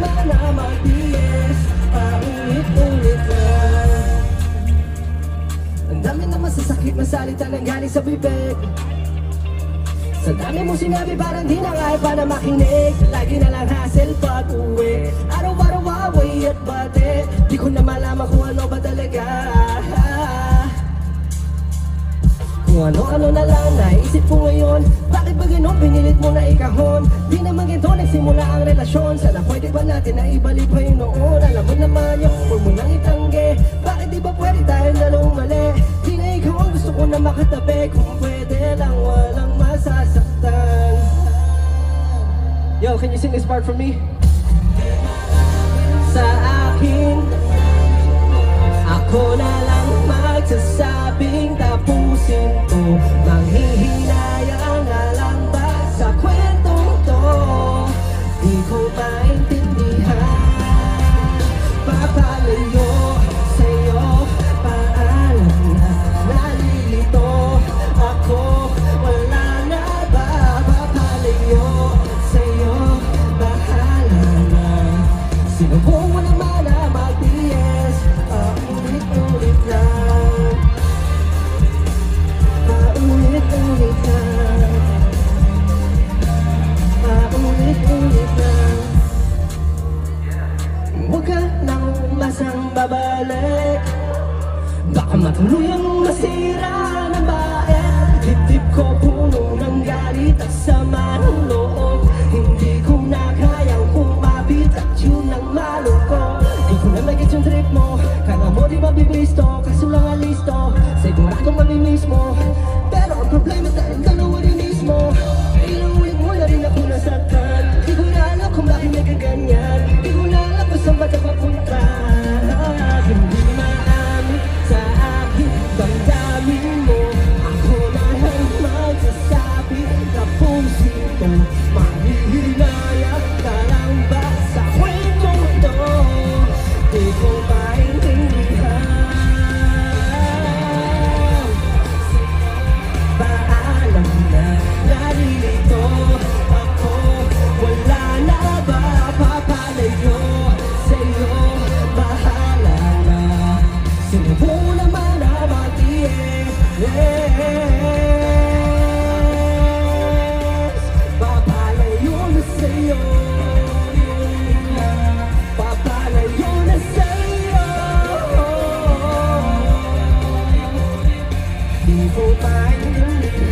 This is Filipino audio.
naman na mag-DS, paulit-ulit lang. Ang dami na masasakit na salita nang galing sa bibig. Sa dami mo sinabi parang di na kaya pa na makinig. Lagi na lang hassle pag uwi, araw-araw away at bate. Di ko na malaman kung ano ba talaga. Kung ano-ano na lang naisip ko ngayon. Bakit ba ganun pinilit mo na ikahon? Di naman ganito nagsimula ang relasyon. Sana pwede ba natin na ibalik pa yung noon? Alam mo naman yung huwag mo nang itanggi. Bakit di ba pwede tayo dalawang mali? Di na ikaw ang gusto ko na makatabi. Kung pwede lang walang masasaktan. Yo, can you sing this part for me? Sa akin, ako na lang magsasabing tapusin to. Manghihinayang na lang ba sa kwentong to? Di ko maintindihan. Papalayo sa'yo, paalam na nalilito ako. Wala na ba? Papalayo sa'yo, bahala na. Sinubong mo naman na mag-DS, paulit-ulit lang. Paulit-ulit lang. Paulit-ulit lang. Huwag ka nang masang babalik. Baka matuloy ang masira ng bayan. Dibdib ko puno ng galit at sama ng loob. Hindi ko na kayang kumapit at yun ang malungkot. Di ko na mag-get yung trip mo. Kala mo di ba bibisto? Kaso lang alisto, sigurado mamimiss mo. Pero ang problema tayong dalawa rin mismo. Ilang ulit mo na rin ako nasaktan. Di ko na alam kung bakit nagkaganyan. Di ko na alam kung saan ba ito papunta. Hindi maamin sa akin damdamin mo. Ako na lang magsasabi tapusin to. Mahihinaya ka lang ba sa kwentong to? Di ko maintindihan. Paalam na narilito ako. Wala na ba? Papalayo sa'yo, bahala na. Sinubo naman na mag-DS, papalayo na sa'yo. Papalayo na sa'yo. Di ko maintindihan.